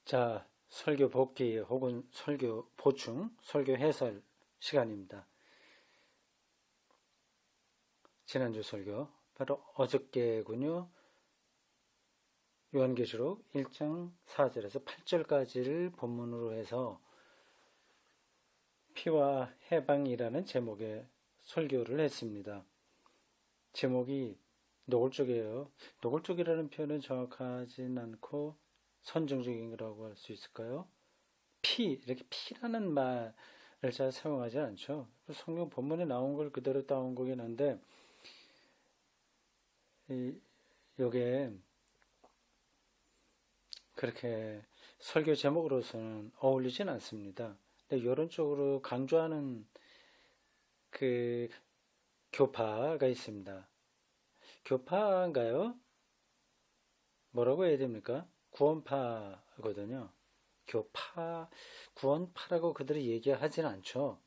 자, 설교 복기 혹은 설교 보충, 설교 해설 시간입니다. 지난주 설교, 바로 어저께군요. 요한계시록 1장 4절에서 8절까지를 본문으로 해서 피와 해방이라는 제목의 설교를 했습니다. 제목이 노골적이에요. 노골적이라는 표현은 정확하진 않고 선정적이라고 할 수 있을까요? 이렇게 피라는 말을 잘 사용하지 않죠. 성경 본문에 나온 걸 그대로 따온 거긴 한데, 요게 그렇게 설교 제목으로서는 어울리진 않습니다. 근데 이런 쪽으로 강조하는 그 교파가 있습니다. 교파인가요? 뭐라고 해야 됩니까? 구원파거든요. 교파, 구원파라고 그들이 얘기하지는 않죠.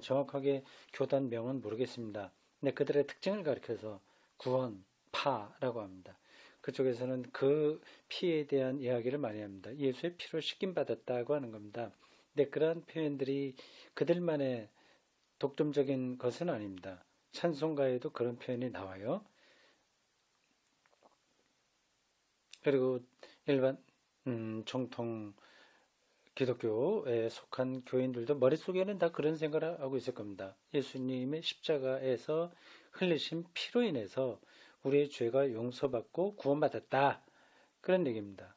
정확하게 교단명은 모르겠습니다. 근데 그들의 특징을 가리켜서 구원파라고 합니다. 그쪽에서는 그 피에 대한 이야기를 많이 합니다. 예수의 피로 씻김받았다고 하는 겁니다. 근데 그러한 표현들이 그들만의 독점적인 것은 아닙니다. 찬송가에도 그런 표현이 나와요. 그리고 일반 정통 기독교에 속한 교인들도 머릿속에는 다 그런 생각을 하고 있을 겁니다. 예수님의 십자가에서 흘리신 피로 인해서 우리의 죄가 용서받고 구원받았다. 그런 얘기입니다.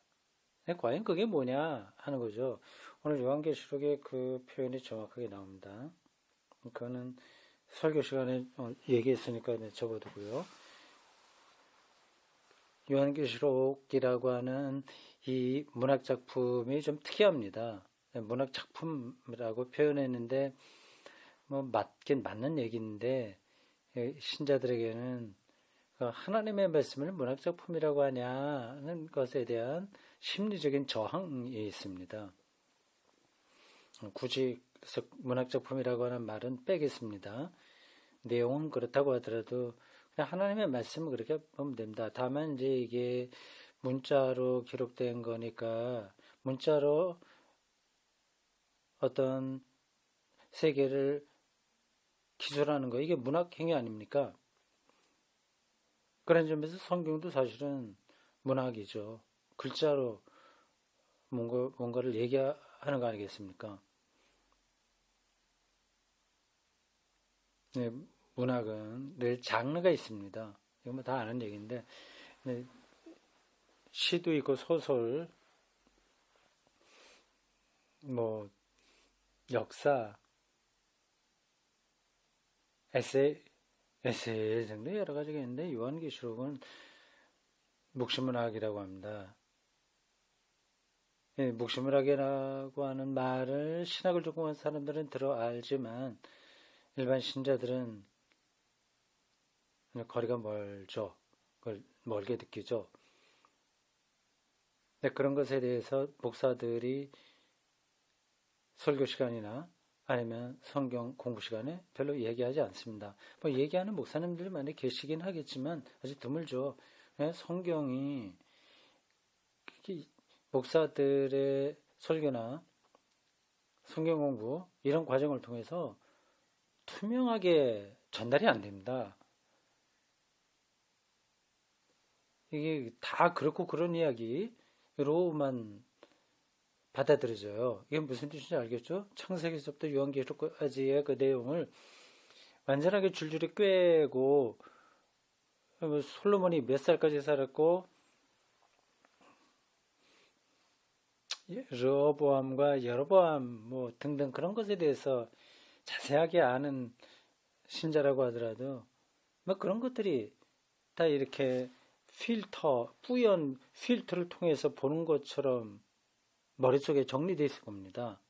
과연 그게 뭐냐 하는 거죠. 오늘 요한계시록에 그 표현이 정확하게 나옵니다. 그거는 설교 시간에 얘기했으니까 접어두고요. 요한계시록이라고 하는 이 문학작품이 좀 특이합니다. 문학작품이라고 표현했는데 맞긴 맞는 얘기인데 신자들에게는 하나님의 말씀을 문학작품이라고 하냐는 것에 대한 심리적인 저항이 있습니다. 굳이 문학작품이라고 하는 말은 빼겠습니다. 내용은 그렇다고 하더라도 그냥 하나님의 말씀을 그렇게 보면 됩니다. 다만 이제 이게 문자로 기록된 거니까 문자로 어떤 세계를 기술하는 거 이게 문학행위 아닙니까? 그런 점에서 성경도 사실은 문학이죠. 글자로 뭔가를 얘기하는 거 아니겠습니까? 네, 문학은 늘 장르가 있습니다. 이건 뭐 다 아는 얘기인데 네, 시도 있고 소설, 뭐 역사, 에세이 등등 여러 가지가 있는데 요한계시록은 묵시문학이라고 합니다. 예, 묵시문학이라고 하는 말을 신학을 조금 한 사람들은 들어 알지만 일반 신자들은 거리가 멀죠. 그걸 멀게 느끼죠. 근데 그런 것에 대해서 목사들이 설교 시간이나 아니면 성경 공부 시간에 별로 얘기하지 않습니다. 뭐 얘기하는 목사님들 많이 계시긴 하겠지만 아주 드물죠. 성경이 목사들의 설교나 성경 공부 이런 과정을 통해서 투명하게 전달이 안 됩니다. 이게 다 그렇고 그런 이야기로만 받아들여져요. 이게 무슨 뜻인지 알겠죠? 창세기서부터 요한계시록까지의 그 내용을 완전하게 줄줄이 꿰고 솔로몬이 몇 살까지 살았고 르호보암과 여로보암 뭐 등등 그런 것에 대해서 자세하게 아는 신자라고 하더라도 뭐 그런 것들이 다 이렇게 뿌연 필터를 통해서 보는 것처럼 머릿속에 정리되어 있을 겁니다.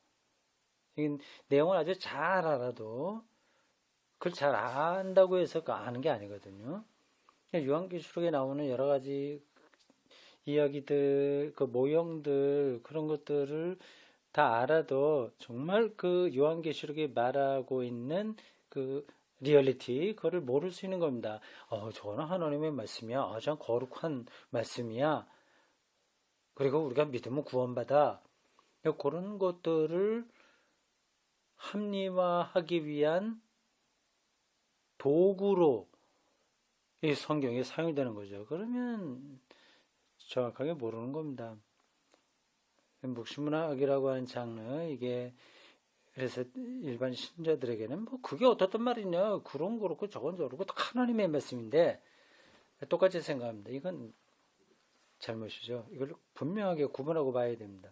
이게 내용을 아주 잘 알아도 그걸 잘 안다고 해서 아는 게 아니거든요. 요한계시록에 나오는 여러 가지 이야기들, 그 모형들, 그런 것들을 다 알아도 정말 그 요한계시록이 말하고 있는 그 리얼리티, 그거를 모를 수 있는 겁니다. 저는 하나님의 말씀이야. 참 거룩한 말씀이야. 그리고 우리가 믿으면 구원받아. 그런 것들을 합리화하기 위한 도구로 이 성경에 사용이 되는 거죠. 그러면 정확하게 모르는 겁니다. 묵시문학이라고 하는 장르, 이게 그래서 일반 신자들에게는 뭐 그게 어떻단 말이냐, 그런 거렇고 저건 저렇고 하나님의 말씀인데 똑같이 생각합니다. 이건 잘못이죠. 이걸 분명하게 구분하고 봐야 됩니다.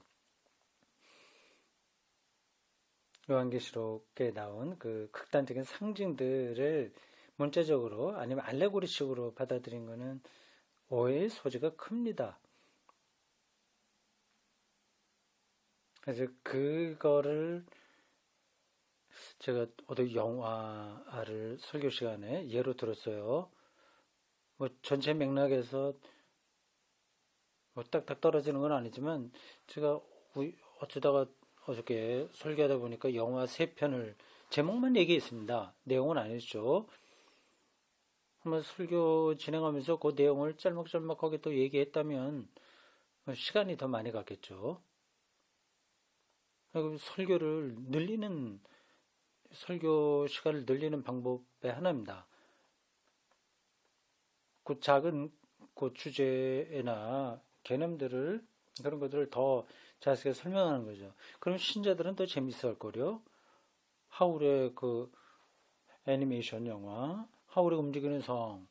요한계시록에 나온 그 극단적인 상징들을 문자적으로 아니면 알레고리식으로 받아들인 것은 오해의 소지가 큽니다. 그래서 그거를 제가 어디 영화를 설교 시간에 예로 들었어요. 뭐 전체 맥락에서 뭐 딱딱 떨어지는 건 아니지만 제가 어쩌다가 어저께 설교하다 보니까 영화 3편을 제목만 얘기했습니다. 내용은 아니죠. 한번 설교 진행하면서 그 내용을 짤막짤막하게 또 얘기했다면 시간이 더 많이 갔겠죠. 설교를 늘리는 설교 시간을 늘리는 방법의 하나입니다. 그 작은 그 주제나 개념들을 그런 것들을 더 자세하게 설명하는 거죠. 그럼 신자들은 더 재밌어 할 거요. 하울의 그 애니메이션 영화, 하울의 움직이는 성,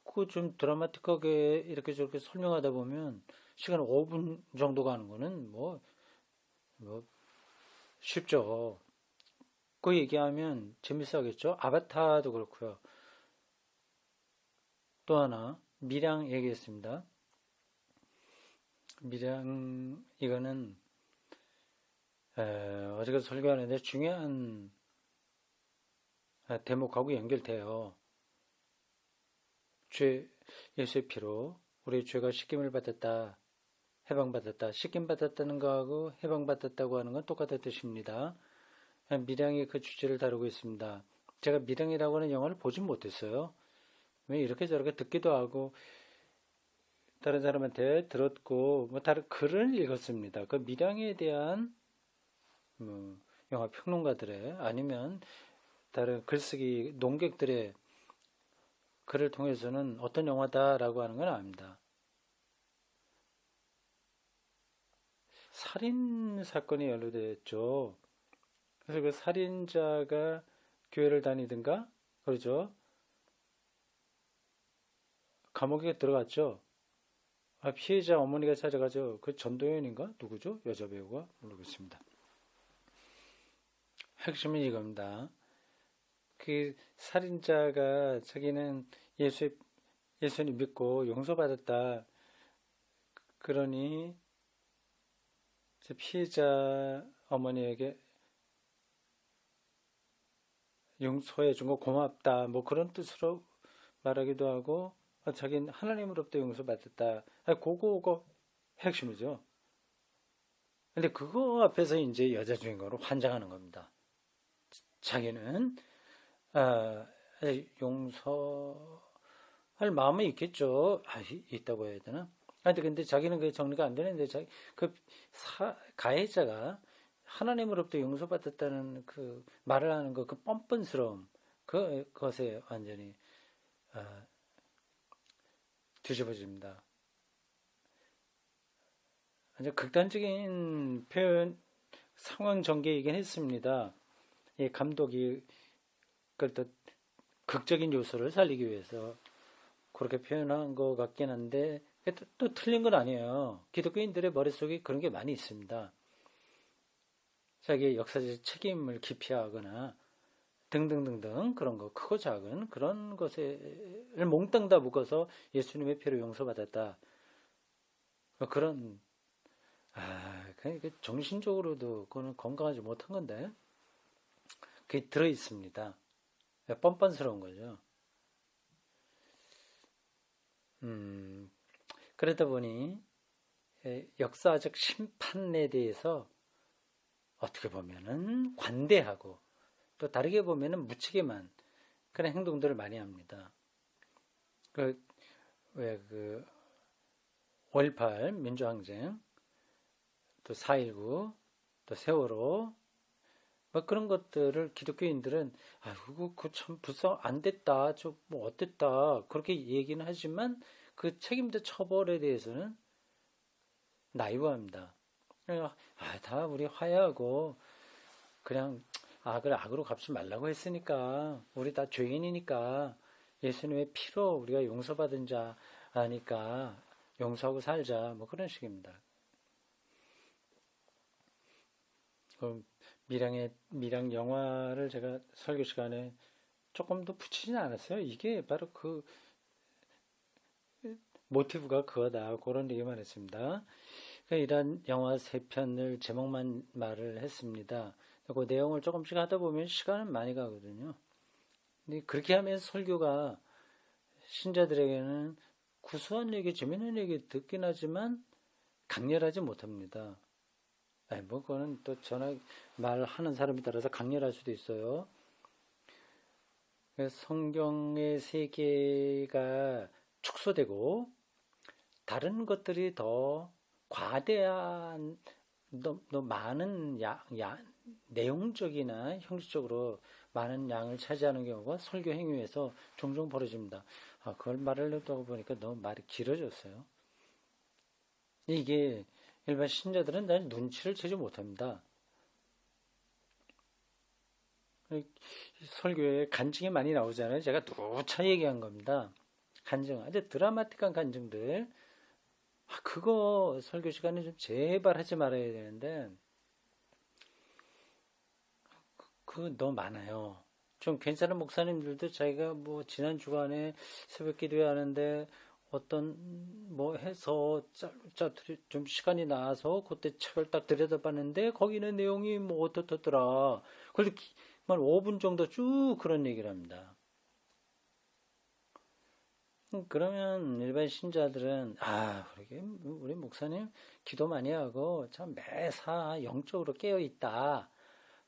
그 좀 드라마틱하게 이렇게 저렇게 설명하다 보면 시간 5분 정도 가는 거는 뭐 쉽죠. 그 얘기하면 재밌어 하겠죠. 아바타도 그렇고요. 또 하나 밀양 얘기했습니다. 밀양 이거는 어제가 설교하는데 중요한 대목하고 연결돼요. 예수의 피로 우리 죄가 씻김을 받았다, 해방받았다. 씻김 받았다는 거하고 해방받았다고 하는 건 똑같은 뜻입니다. 밀양이 그 주제를 다루고 있습니다. 제가 밀양이라고 하는 영화를 보진 못했어요. 왜 이렇게 저렇게 듣기도 하고 다른 사람한테 들었고 뭐 다른 글을 읽었습니다. 그 밀양에 대한 영화 평론가들의 아니면 다른 글쓰기 논객들의 글을 통해서는 어떤 영화다라고 하는 건 압니다. 살인 사건이 연루됐죠. 그래서 그 살인자가 교회를 다니든가 그러죠. 감옥에 들어갔죠. 피해자 어머니가 찾아가죠. 그 전도연인가 누구죠? 여자 배우가 모르겠습니다. 핵심은 이겁니다. 그 살인자가 자기는 예수님 믿고 용서받았다. 그러니 피해자 어머니에게 용서해 준 거 고맙다. 뭐 그런 뜻으로 말하기도 하고 자기는 하나님으로부터 용서받았다. 그거 핵심이죠. 근데 그거 앞에서 이제 여자 주인공으로 환장하는 겁니다. 자기는 용서할 마음은 있겠죠. 있다고 해야 되나? 근데 자기는 그게 정리가 안 되는데 가해자가 하나님으로부터 용서받았다는 그 말을 하는 그 뻔뻔스러움 그것에 완전히 뒤집어집니다. 완전 극단적인 표현 상황 전개이긴 했습니다. 이 감독이 그걸 또 극적인 요소를 살리기 위해서 그렇게 표현한 것 같긴 한데 또 틀린 건 아니에요. 기독교인들의 머릿속에 그런 게 많이 있습니다. 자기의 역사적 책임을 기피하거나 등등등등 그런 거 크고 작은 그런 것을 몽땅 다 묶어서 예수님의 피로 용서받았다. 그런 정신적으로도 그거는 건강하지 못한 건데 그게 들어 있습니다. 뻔뻔스러운 거죠. 그러다 보니 역사적 심판에 대해서 어떻게 보면은 관대하고 또 다르게 보면은 무책임한 그런 행동들을 많이 합니다. 5.18 민주항쟁, 또 4.19, 또 세월호, 뭐 그런 것들을 기독교인들은 아이고 그참 불쌍 안 됐다, 저 뭐 어땠다 그렇게 얘기는 하지만 그 책임자 처벌에 대해서는 나이브합니다. 다 우리 화해하고 그냥 악을 악으로 갚지 말라고 했으니까 우리 다 죄인이니까 예수님의 피로 우리가 용서받은 자니까 용서하고 살자 뭐 그런 식입니다. 밀양 영화를 제가 설교 시간에 조금 더 붙이진 않았어요. 이게 바로 그 모티브가 그거다. 그런 얘기만 했습니다. 그러니까 이런 영화 3편을 제목만 말을 했습니다. 그 내용을 조금씩 하다 보면 시간은 많이 가거든요. 근데 그렇게 하면서 설교가 신자들에게는 구수한 얘기, 재밌는 얘기 듣긴 하지만 강렬하지 못합니다. 뭐 그거는 또 전화 말하는 사람에 따라서 강렬할 수도 있어요. 성경의 세계가 축소되고 다른 것들이 더 과대한 더 많은 내용적이나 형식적으로 많은 양을 차지하는 경우가 설교 행위에서 종종 벌어집니다. 그걸 말을 하다 보니까 너무 말이 길어졌어요. 이게 일반 신자들은 난 눈치를 채지 못합니다. 설교에 간증이 많이 나오잖아요. 제가 누차 얘기한 겁니다. 간증, 아주 드라마틱한 간증들. 그거 설교 시간에 좀 제발 하지 말아야 되는데, 그거 너무 많아요. 좀 괜찮은 목사님들도 자기가 뭐 지난 주간에 새벽 기도회 하는데 어떤 뭐 해서 좀 시간이 나서 그때 책을 딱 들여다봤는데 거기는 내용이 뭐 어떻더라. 그래서 5분 정도 쭉 그런 얘기를 합니다. 그러면 일반 신자들은 그러게 우리 목사님 기도 많이 하고 참 매사 영적으로 깨어 있다.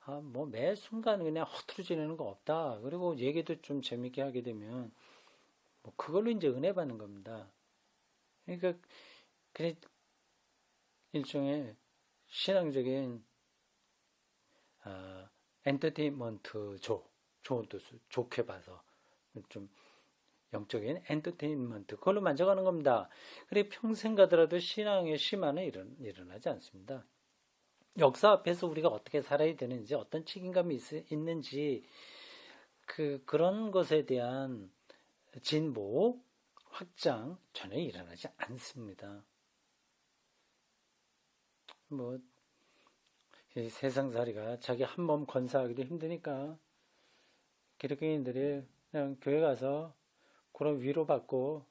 뭐 매 순간 그냥 허투루 지내는 거 없다. 그리고 얘기도 좀 재밌게 하게 되면 뭐 그걸로 이제 은혜 받는 겁니다. 그러니까 그래 일종의 신앙적인 엔터테인먼트 좋은 뜻 좋게 봐서 좀 영적인 엔터테인먼트 그걸로 만족하는 겁니다. 그래 평생 가더라도 신앙의 심화는 일어나지 않습니다. 역사 앞에서 우리가 어떻게 살아야 되는지 어떤 책임감이 있는지 그런 것에 대한 진보 확장 전혀 일어나지 않습니다. 뭐 세상살이가 자기 한 몸 건사하기도 힘드니까 기독교인들이 그냥 교회 가서 그런 위로받고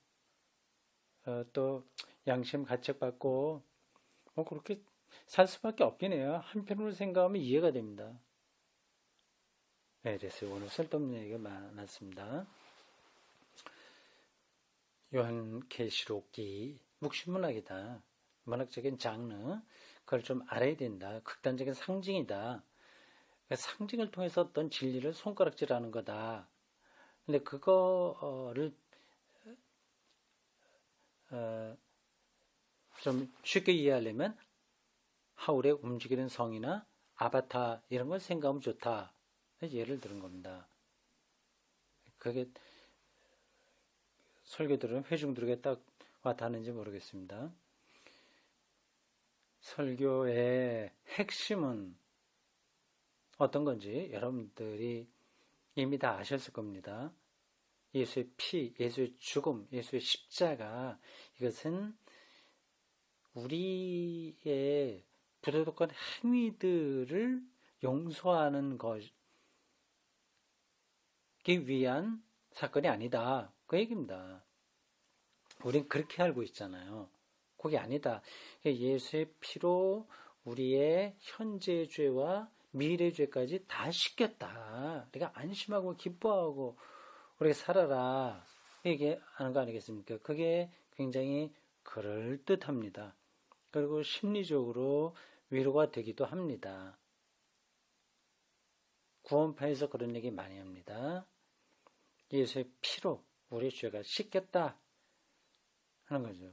또 양심 가책받고 뭐 그렇게 살 수밖에 없긴 해요. 한편으로 생각하면 이해가 됩니다. 네, 됐어요. 오늘 쓸데없는 얘기가 많았습니다. 요한계시록이 묵시문학이다. 문학적인 장르 그걸 좀 알아야 된다. 극단적인 상징이다. 그러니까 상징을 통해서 어떤 진리를 손가락질하는 거다. 근데 그거를 좀 쉽게 이해하려면 하울의 움직이는 성이나 아바타 이런 걸 생각하면 좋다. 예를 들은 겁니다. 그게 설교들은 회중들에게 딱 와닿는지 모르겠습니다. 설교의 핵심은 어떤 건지 여러분들이 이미 다 아셨을 겁니다. 예수의 피, 예수의 죽음, 예수의 십자가 이것은 우리의 부도덕한 행위들을 용서하는 것이 위한 사건이 아니다. 그 얘기입니다. 우린 그렇게 알고 있잖아요. 그게 아니다. 예수의 피로 우리의 현재 죄와 미래 죄까지 다 씻겼다. 우리가 안심하고 기뻐하고 우리가 살아라. 얘기하는 거 아니겠습니까? 그게 굉장히 그럴듯합니다. 그리고 심리적으로 위로가 되기도 합니다. 구원파에서 그런 얘기 많이 합니다. 예수의 피로 우리 죄가 씻겼다 하는 거죠.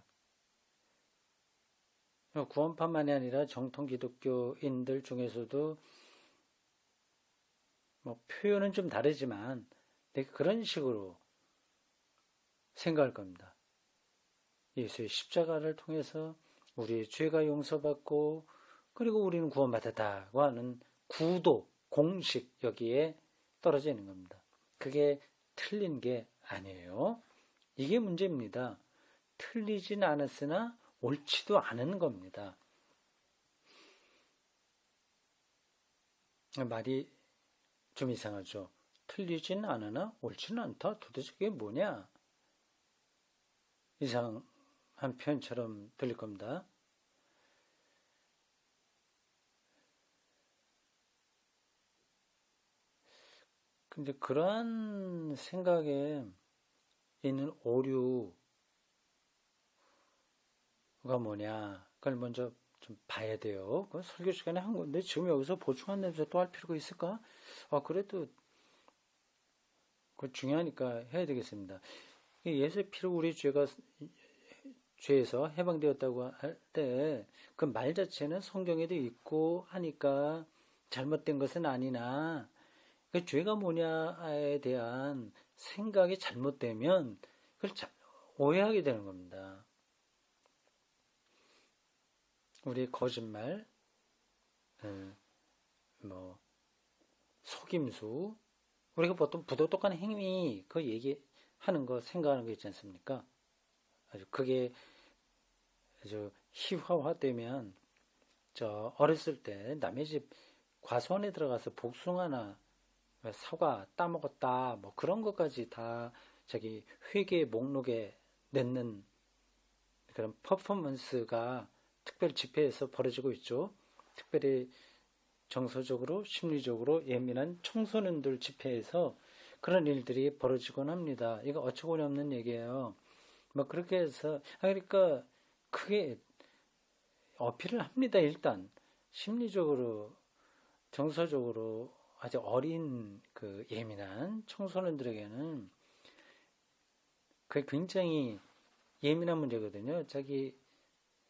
구원파만이 아니라 정통 기독교인들 중에서도 뭐 표현은 좀 다르지만 그런 식으로 생각할 겁니다. 예수의 십자가를 통해서 우리의 죄가 용서받고 그리고 우리는 구원받았다고 하는 구도, 공식 여기에 떨어져 있는 겁니다. 그게 틀린 게 아니에요. 이게 문제입니다. 틀리진 않았으나 옳지도 않은 겁니다. 말이 좀 이상하죠. 틀리진 않으나 옳지는 않다. 도대체 그게 뭐냐? 이상한 표현처럼 들릴 겁니다. 근데 그러한 생각에 있는 오류가 뭐냐? 그걸 먼저 좀 봐야 돼요. 그 설교 시간에 한 건데 지금 여기서 보충한 내용 또 할 필요가 있을까? 그래도 그 중요하니까 해야 되겠습니다. 예수의 피로 우리 죄에서 해방되었다고 할 때 그 말 자체는 성경에도 있고 하니까 잘못된 것은 아니나 그 죄가 뭐냐에 대한 생각이 잘못되면 그걸 오해하게 되는 겁니다. 우리 거짓말, 속임수, 우리가 보통 부도덕한 행위 그 얘기하는 거 생각하는 거 있지 않습니까? 그게 아주 희화화되면 어렸을 때 남의 집 과수원에 들어가서 복숭아나 사과 따먹었다 뭐 그런 것까지 다 자기 회계 목록에 넣는 그런 퍼포먼스가 특별 집회에서 벌어지고 있죠. 특별히 정서적으로 심리적으로 예민한 청소년들 집회에서 그런 일들이 벌어지곤 합니다. 이거 어처구니 없는 얘기예요. 뭐 그렇게 해서 그러니까 그게 어필을 합니다. 일단 심리적으로 정서적으로 아주 어린 그 예민한 청소년들에게는 그게 굉장히 예민한 문제거든요. 자기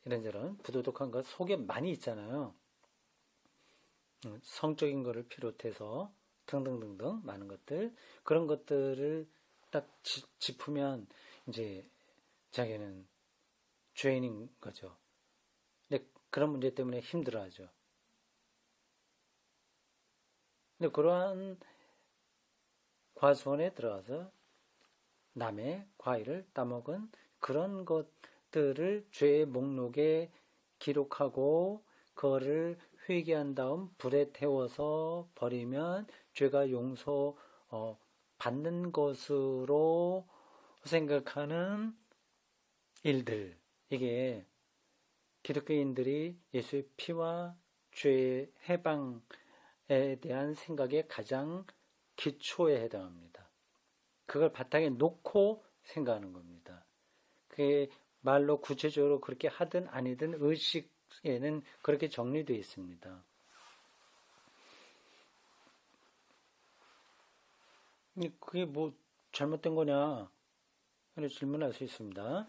이런저런 부도덕한 것 속에 많이 있잖아요. 성적인 것을 비롯해서 등등등등 많은 것들 그런 것들을 딱 짚으면 이제 자기는 죄인인 거죠. 근데 그런 문제 때문에 힘들어하죠. 근데 그러한 과수원에 들어가서 남의 과일을 따먹은 그런 것들을 죄의 목록에 기록하고 그거를 회개한 다음 불에 태워서 버리면 죄가 용서 받는 것으로 생각하는 일들, 이게 기독교인들이 예수의 피와 죄의 해방에 대한 생각에 가장 기초에 해당합니다. 그걸 바탕에 놓고 생각하는 겁니다. 그게 말로 구체적으로 그렇게 하든 아니든 의식에는 그렇게 정리되어 있습니다. 그게 뭐 잘못된 거냐? 이렇게 질문할 수 있습니다.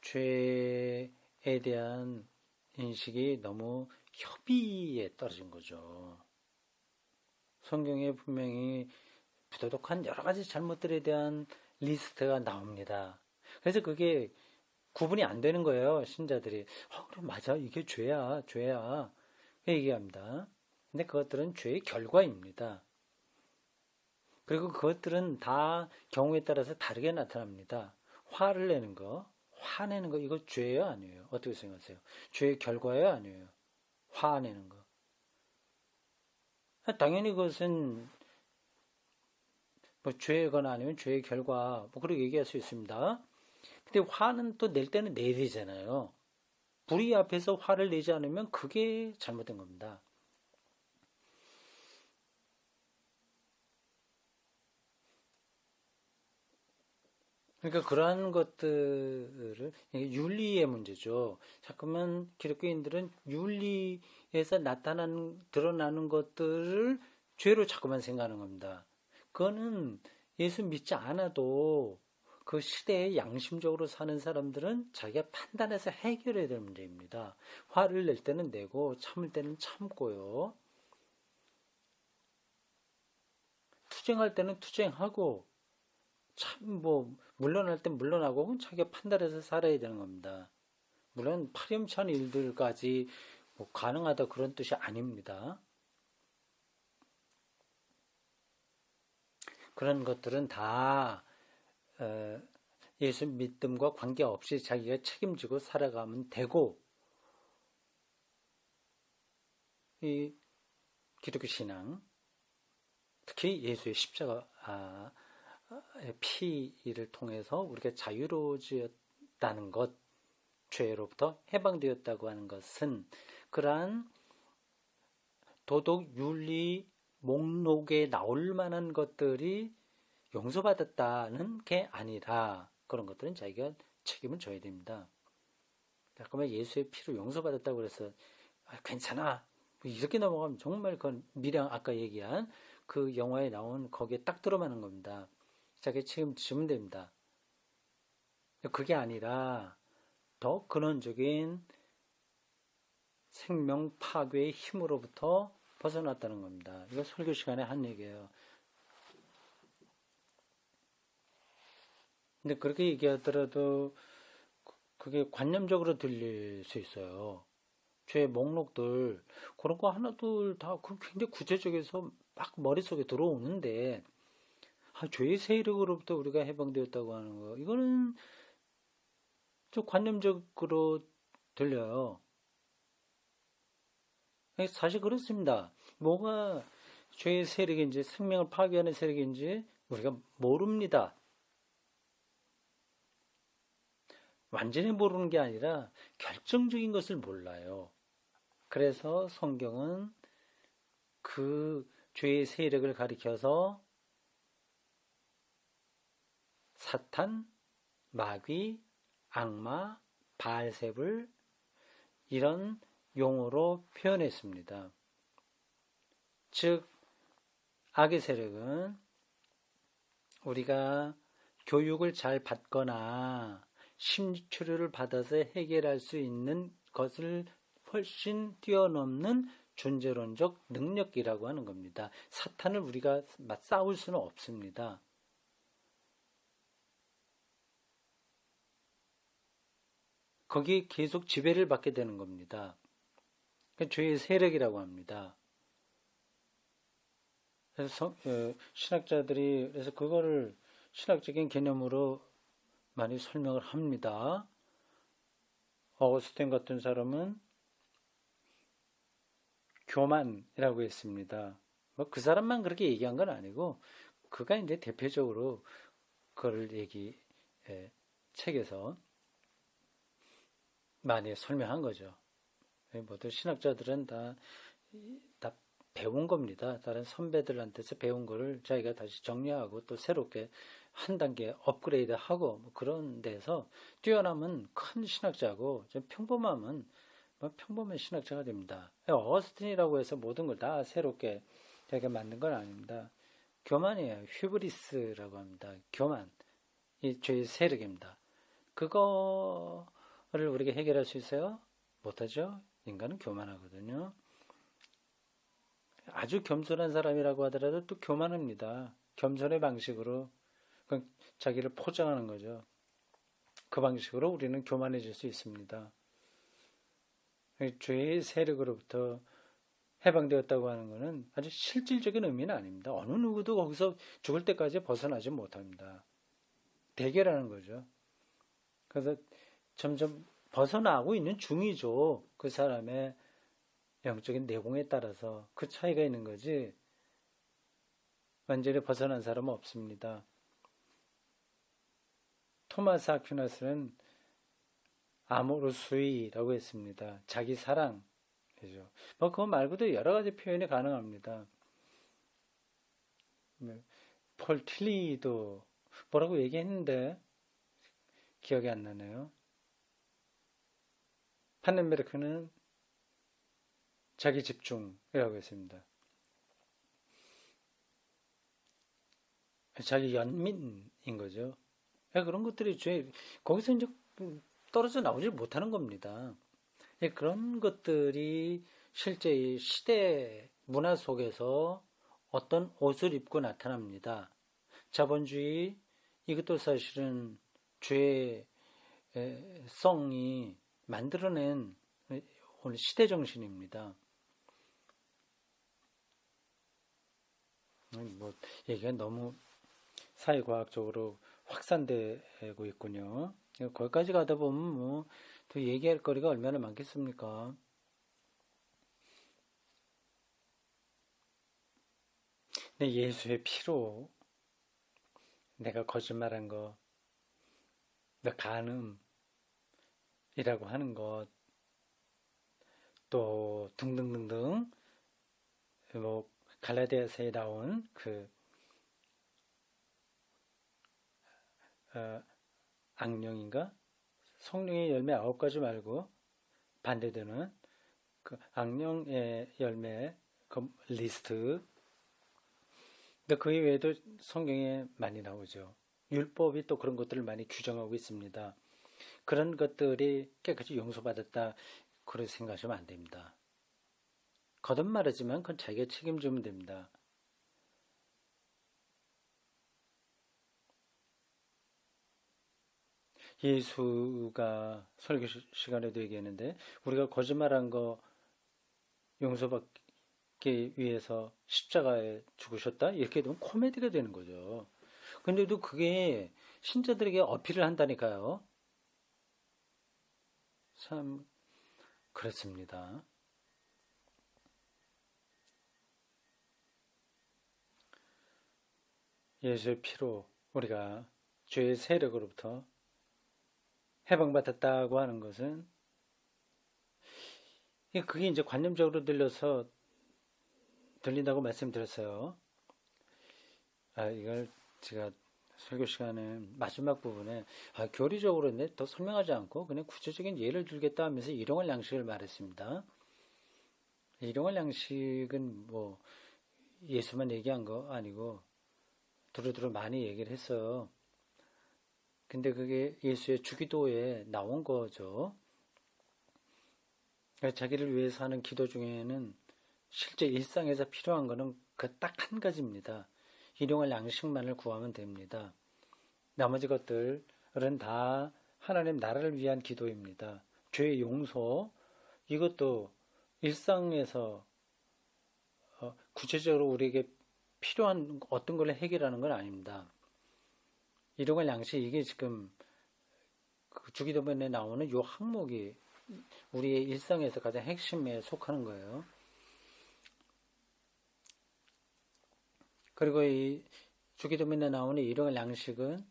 죄에 대한 인식이 너무 협의에 떨어진 거죠. 성경에 분명히 부도덕한 여러 가지 잘못들에 대한 리스트가 나옵니다. 그래서 그게 구분이 안 되는 거예요. 신자들이. 그래 맞아. 이게 죄야. 얘기합니다. 근데 그것들은 죄의 결과입니다. 그리고 그것들은 다 경우에 따라서 다르게 나타납니다. 화를 내는 거, 화내는 거 이거 죄예요, 아니에요? 어떻게 생각하세요? 죄의 결과예요, 아니에요? 화내는 거. 당연히 그것은 뭐 죄거나 아니면 죄의 결과 뭐 그렇게 얘기할 수 있습니다. 근데 화는 또 낼 때는 내야 되잖아요. 불의 앞에서 화를 내지 않으면 그게 잘못된 겁니다. 그러니까 그러한 것들을 윤리의 문제죠. 자꾸만 기독교인들은 윤리에서 드러나는 것들을 죄로 자꾸만 생각하는 겁니다. 그거는 예수 믿지 않아도 그 시대에 양심적으로 사는 사람들은 자기가 판단해서 해결해야 될 문제입니다. 화를 낼 때는 내고 참을 때는 참고요. 투쟁할 때는 투쟁하고 참 물러날 땐 물러나고 자기가 판단해서 살아야 되는 겁니다. 물론 파렴치한 일들까지 가능하다 그런 뜻이 아닙니다. 그런 것들은 다 예수 믿음과 관계없이 자기가 책임지고 살아가면 되고, 이 기독교 신앙, 특히 예수의 십자가 피를 통해서 우리가 자유로워졌다는 것, 죄로부터 해방되었다고 하는 것은 그러한 도덕 윤리 목록에 나올 만한 것들이 용서받았다는 게 아니라 그런 것들은 자기가 책임을 져야 됩니다. 그러면 예수의 피로 용서받았다고 그래서 괜찮아 이렇게 넘어가면 정말 그건 미량 아까 얘기한 그 영화에 나온 거기에 딱 들어맞는 겁니다. 자기 책임지면 됩니다. 그게 아니라 더 근원적인 생명 파괴의 힘으로부터 벗어났다는 겁니다. 이거 설교 시간에 한 얘기예요. 근데 그렇게 얘기하더라도 그게 관념적으로 들릴 수 있어요. 죄의 목록들 그런 거 하나둘 다 굉장히 구체적에서 막 머릿속에 들어오는데 죄의 세력으로부터 우리가 해방되었다고 하는 거 이거는 좀 관념적으로 들려요. 사실 그렇습니다. 뭐가 죄의 세력인지 생명을 파괴하는 세력인지 우리가 모릅니다. 완전히 모르는 게 아니라 결정적인 것을 몰라요. 그래서 성경은 그 죄의 세력을 가리켜서 사탄, 마귀, 악마, 바알세불 이런 용어로 표현했습니다. 즉 악의 세력은 우리가 교육을 잘 받거나 심리치료를 받아서 해결할 수 있는 것을 훨씬 뛰어넘는 존재론적 능력이라고 하는 겁니다. 사탄을 우리가 싸울 수는 없습니다. 거기에 계속 지배를 받게 되는 겁니다. 죄의 세력이라고 합니다. 그래서 신학자들이 그래서 그거를 신학적인 개념으로 많이 설명을 합니다. 어거스틴 같은 사람은 교만이라고 했습니다. 그 사람만 그렇게 얘기한 건 아니고 그가 이제 대표적으로 그걸 책에서 많이 설명한 거죠. 모든 신학자들은 다 배운 겁니다. 다른 선배들한테서 배운 거를 자기가 다시 정리하고 또 새롭게 한 단계 업그레이드하고 그런 데서 뛰어남은 큰 신학자고 좀 평범함은 평범한 신학자가 됩니다. 어거스틴이라고 해서 모든 걸 다 새롭게 자기가 만든 건 아닙니다. 교만이에요. 휴브리스라고 합니다. 교만. 이 죄의 세력입니다. 그거를 우리가 해결할 수 있어요? 못하죠? 인간은 교만하거든요. 아주 겸손한 사람이라고 하더라도 또 교만합니다. 겸손의 방식으로 자기를 포장하는 거죠. 그 방식으로 우리는 교만해질 수 있습니다. 죄의 세력으로부터 해방되었다고 하는 것은 아주 실질적인 의미는 아닙니다. 어느 누구도 거기서 죽을 때까지 벗어나지 못합니다. 대결하는 거죠. 그래서 점점 벗어나고 있는 중이죠. 그 사람의 영적인 내공에 따라서 그 차이가 있는 거지 완전히 벗어난 사람은 없습니다. 토마스 아퀴나스는 아모르수이라고 했습니다. 자기 사랑. 그거 말고도 여러 가지 표현이 가능합니다. 폴 틸리도 뭐라고 얘기했는데 기억이 안 나네요. 판넨베르크는 자기 집중이라고 했습니다. 자기 연민인 거죠. 그런 것들이 거기서 이제 떨어져 나오질 못하는 겁니다. 그런 것들이 실제 이 시대 문화 속에서 어떤 옷을 입고 나타납니다. 자본주의, 이것도 사실은 죄성이 만들어낸 오늘 시대 정신입니다. 뭐 얘기가 너무 사회과학적으로 확산되고 있군요. 거기까지 가다 보면 뭐 더 얘기할 거리가 얼마나 많겠습니까? 내 예수의 피로 내가 거짓말한 거, 내 간음이라고 하는 것, 또 등등등등 뭐 갈라디아서에 나온 그 악령인가? 성령의 열매 9가지 말고 반대되는 그 악령의 열매 그 리스트. 근데 그 이외에도 성경에 많이 나오죠. 율법이 또 그런 것들을 많이 규정하고 있습니다. 그런 것들이 깨끗이 용서받았다. 그렇게 생각하시면 안 됩니다. 거듭말하지만 그건 자기가 책임지면 됩니다. 예수가 설교 시간에도 얘기했는데 우리가 거짓말한 거 용서받기 위해서 십자가에 죽으셨다? 이렇게 되면 코미디가 되는 거죠. 근데도 그게 신자들에게 어필을 한다니까요. 참 그렇습니다. 예수의 피로 우리가 죄의 세력으로부터 해방받았다고 하는 것은 그게 이제 관념적으로 들린다고 말씀드렸어요. 이걸 제가 설교 시간에 마지막 부분에 교리적으로 더 설명하지 않고 그냥 구체적인 예를 들겠다 하면서 일용할 양식을 말했습니다. 일용할 양식은 뭐 예수만 얘기한 거 아니고 두루두루 많이 얘기를 했어요. 근데 그게 예수의 주기도에 나온 거죠. 자기를 위해서 하는 기도 중에는 실제 일상에서 필요한 거는 그 딱 한 가지입니다. 일용할 양식만을 구하면 됩니다. 나머지 것들은 다 하나님 나라를 위한 기도입니다. 죄의 용서, 이것도 일상에서 구체적으로 우리에게 필요한 어떤 걸 해결하는 건 아닙니다. 일용할 양식, 이게 지금 그 주기도문에 나오는 요 항목이 우리의 일상에서 가장 핵심에 속하는 거예요. 그리고 이 주기도문에 나오는 일용할 양식은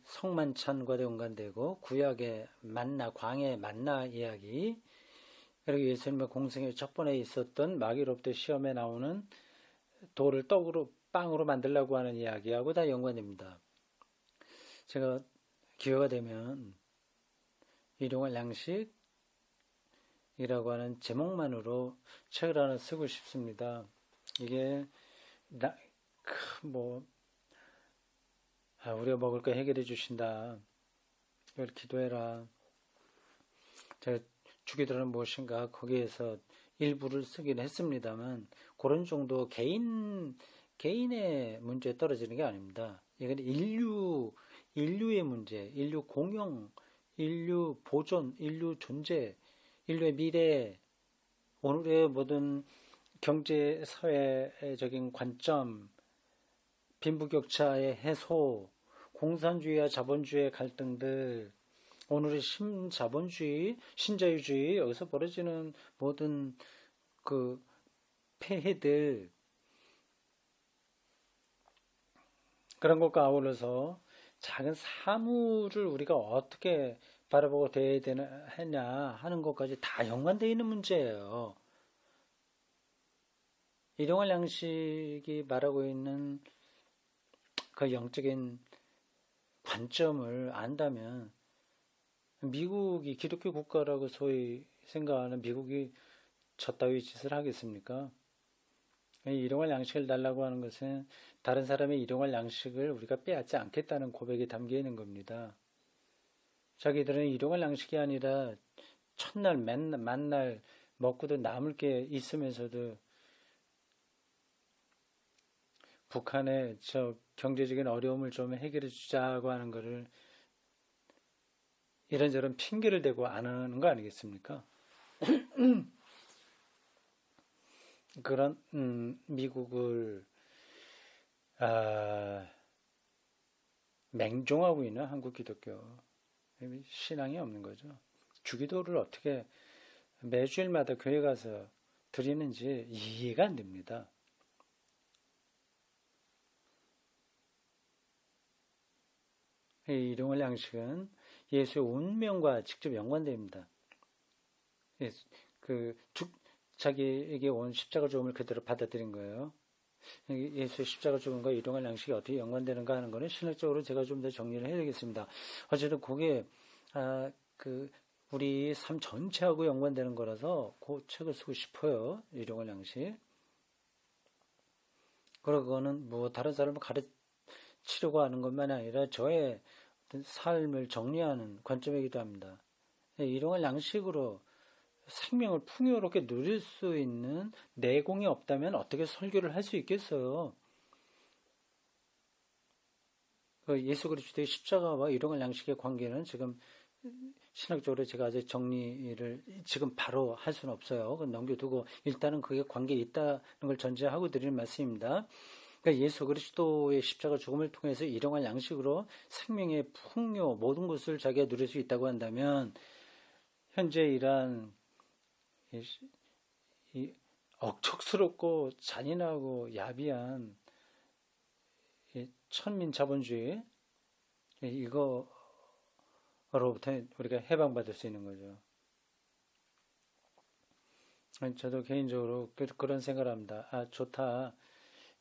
성만찬과도 연관되고 구약의 만나, 광야의 만나 이야기, 그리고 예수님의 공생의 첫 번에 있었던 마귀로부터 시험에 나오는 돌을 떡으로 빵으로 만들려고 하는 이야기하고 다 연관됩니다. 제가 기회가 되면 일용할 양식이라고 하는 제목만으로 책을 하나 쓰고 싶습니다. 이게 우리가 먹을 거 해결해 주신다. 이걸 기도해라. 제가 주기도는 무엇인가 거기에서 일부를 쓰긴 했습니다만 그런 정도 개인의 문제에 떨어지는 게 아닙니다. 이건 인류의 문제, 인류 공영, 인류 보존, 인류 존재, 인류의 미래, 오늘의 모든 경제 사회적인 관점, 빈부격차의 해소, 공산주의와 자본주의의 갈등들, 오늘의 신자본주의, 신자유주의, 여기서 벌어지는 모든 그 폐해들, 그런 것과 아울러서 작은 사물을 우리가 어떻게 바라보고 대해야 하냐 하는 것까지 다 연관되어 있는 문제예요. 일용할 양식이 말하고 있는 그 영적인 관점을 안다면 미국이 기독교 국가라고 소위 생각하는 미국이 저 따위 짓을 하겠습니까? 일용할 양식을 달라고 하는 것은 다른 사람의 일용할 양식을 우리가 빼앗지 않겠다는 고백이 담겨 있는 겁니다. 자기들은 일용할 양식이 아니라 첫날 만날 먹고도 남을 게 있으면서도 북한의 저 경제적인 어려움을 좀 해결해 주자고 하는 것을 이런저런 핑계를 대고 안 하는 거 아니겠습니까? 그런 미국을 맹종하고 있는 한국 기독교 신앙이 없는 거죠. 주기도를 어떻게 매주일마다 교회 가서 드리는지 이해가 안 됩니다. 이 일용할 양식은 예수의 운명과 직접 연관됩니다. 자기에게 온 십자가 죽음을 그대로 받아들인 거예요. 예수의 십자가 죽음과 일용할 양식이 어떻게 연관되는가 하는 것은 신학적으로 제가 좀 더 정리를 해야 되겠습니다. 어쨌든 그게 우리 삶 전체하고 연관되는 거라서 그 책을 쓰고 싶어요. 일용할 양식. 그리고 그거는 뭐 다른 사람을 가르치려고 하는 것만이 아니라 저의 삶을 정리하는 관점이기도 합니다. 일용할 양식으로 생명을 풍요롭게 누릴 수 있는 내공이 없다면 어떻게 설교를 할 수 있겠어요? 예수 그리스도의 십자가와 일용할 양식의 관계는 지금 신학적으로 제가 아직 정리를 지금 바로 할 수는 없어요. 넘겨두고 일단은 그게 관계에 있다는 걸 전제하고 드리는 말씀입니다. 그러니까 예수 그리스도의 십자가 죽음을 통해서 일용할 양식으로 생명의 풍요 모든 것을 자기가 누릴 수 있다고 한다면 현재 이러한 이 억척스럽고 잔인하고 야비한 천민 자본주의 이거로부터 우리가 해방받을 수 있는 거죠. 저도 개인적으로 그런 생각을 합니다. 좋다.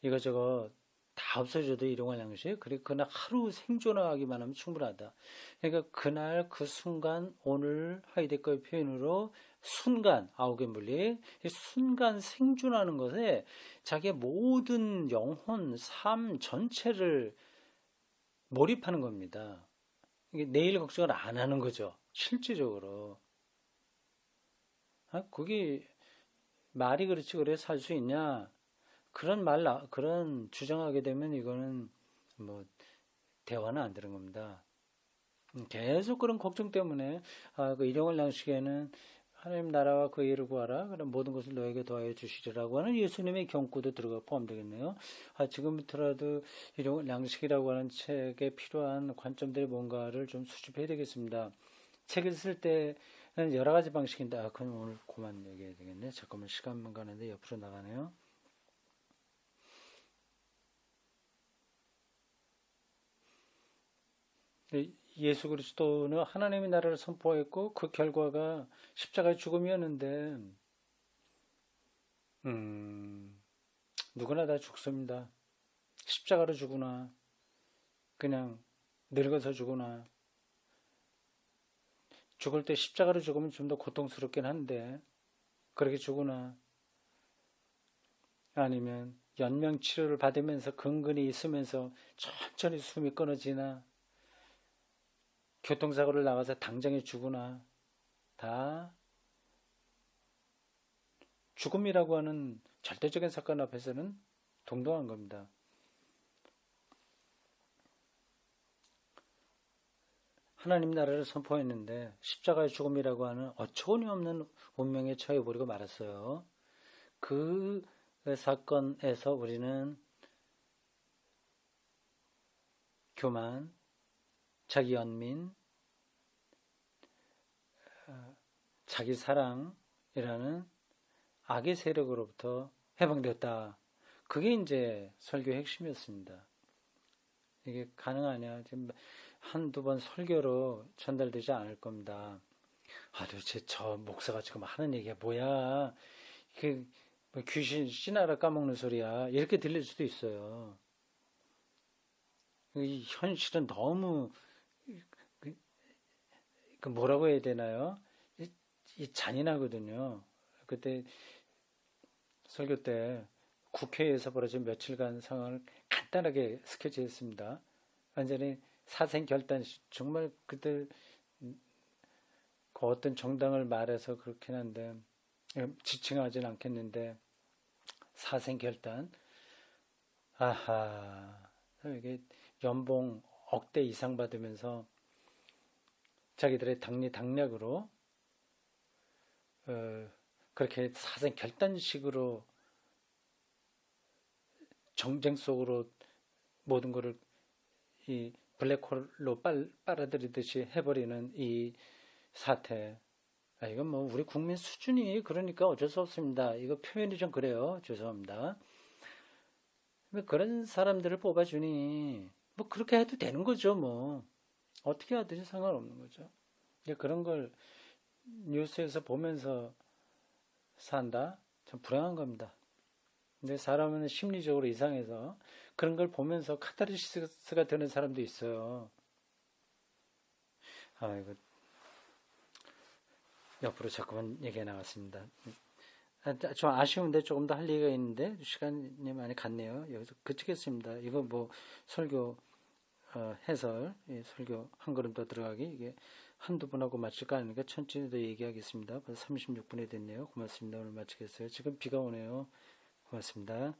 이거저거 다 없어져도 일용할 양식. 그리고 그날 하루 생존하기만 하면 충분하다. 그러니까 그날 그 순간 오늘 하이데거의 표현으로 순간 아우겐 물리 순간 생존하는 것에 자기의 모든 영혼, 삶 전체를 몰입하는 겁니다. 이게 내일 걱정을 안 하는 거죠. 실질적으로. 그게 말이 그렇지 그래 살 수 있냐? 그런 주장하게 되면 이거는 뭐 대화는 안 되는 겁니다. 계속 그런 걱정 때문에 그 일용할 양식에는 하나님 나라와 그 일을 구하라. 그럼 모든 것을 너에게 더하여 주시리라고 하는 예수님의 경고도 들어가 포함되겠네요. 지금부터라도 일용할 양식이라고 하는 책에 필요한 관점들이 뭔가를 좀 수집해야 되겠습니다. 책을 쓸 때는 여러 가지 방식인데 그건 오늘 그만 얘기해야 되겠네. 잠깐만 시간만 가는데 옆으로 나가네요. 예수 그리스도는 하나님의 나라를 선포했고 그 결과가 십자가의 죽음이었는데 누구나 다 죽습니다. 십자가로 죽으나 그냥 늙어서 죽으나 죽을 때 십자가로 죽으면 좀 더 고통스럽긴 한데 그렇게 죽으나 아니면 연명 치료를 받으면서 근근히 있으면서 천천히 숨이 끊어지나 교통사고를 나가서 당장에 죽으나 다 죽음이라고 하는 절대적인 사건 앞에서는 동등한 겁니다. 하나님 나라를 선포했는데 십자가의 죽음이라고 하는 어처구니 없는 운명에 처해버리고 말았어요. 그 사건에서 우리는 교만, 자기 연민, 자기 사랑이라는 악의 세력으로부터 해방되었다. 그게 이제 설교의 핵심이었습니다. 이게 가능하냐? 지금 한두 번 설교로 전달되지 않을 겁니다. 도대체 저 목사가 지금 하는 얘기가 뭐야? 이게 뭐 귀신 씨나라 까먹는 소리야. 이렇게 들릴 수도 있어요. 이 현실은 너무 뭐라고 해야 되나요? 이 잔인하거든요. 그때 설교 때 국회에서 벌어진 며칠간 상황을 간단하게 스케치했습니다. 완전히 사생결단, 정말 그들 그 어떤 정당을 말해서 그렇긴 한데 지칭하진 않겠는데 사생결단. 아하, 이게 연봉 억대 이상 받으면서 자기들의 당리당략으로 그렇게 사생결단식으로 정쟁 속으로 모든 것을 이 블랙홀로 빨아들이듯이 해버리는 이 사태. 이건 뭐 우리 국민 수준이 그러니까 어쩔 수 없습니다. 이거 표현이 좀 그래요. 죄송합니다. 왜 그런 사람들을 뽑아주니? 뭐 그렇게 해도 되는 거죠. 뭐 어떻게 하든지 상관없는 거죠. 그런 걸 뉴스에서 보면서 산다? 참 불행한 겁니다. 근데 사람은 심리적으로 이상해서 그런 걸 보면서 카타르시스가 되는 사람도 있어요. 이거 옆으로 자꾸만 얘기가 나왔습니다. 좀 아쉬운데 조금 더 할 얘기가 있는데 시간이 많이 갔네요. 여기서 그치겠습니다. 이거 뭐 설교 해설, 설교 한 걸음 더 들어가기 이게 한두 분하고 마칠까 하니까 천천히 더 얘기하겠습니다. 벌써 36분이 됐네요. 고맙습니다. 오늘 마치겠어요. 지금 비가 오네요. 고맙습니다.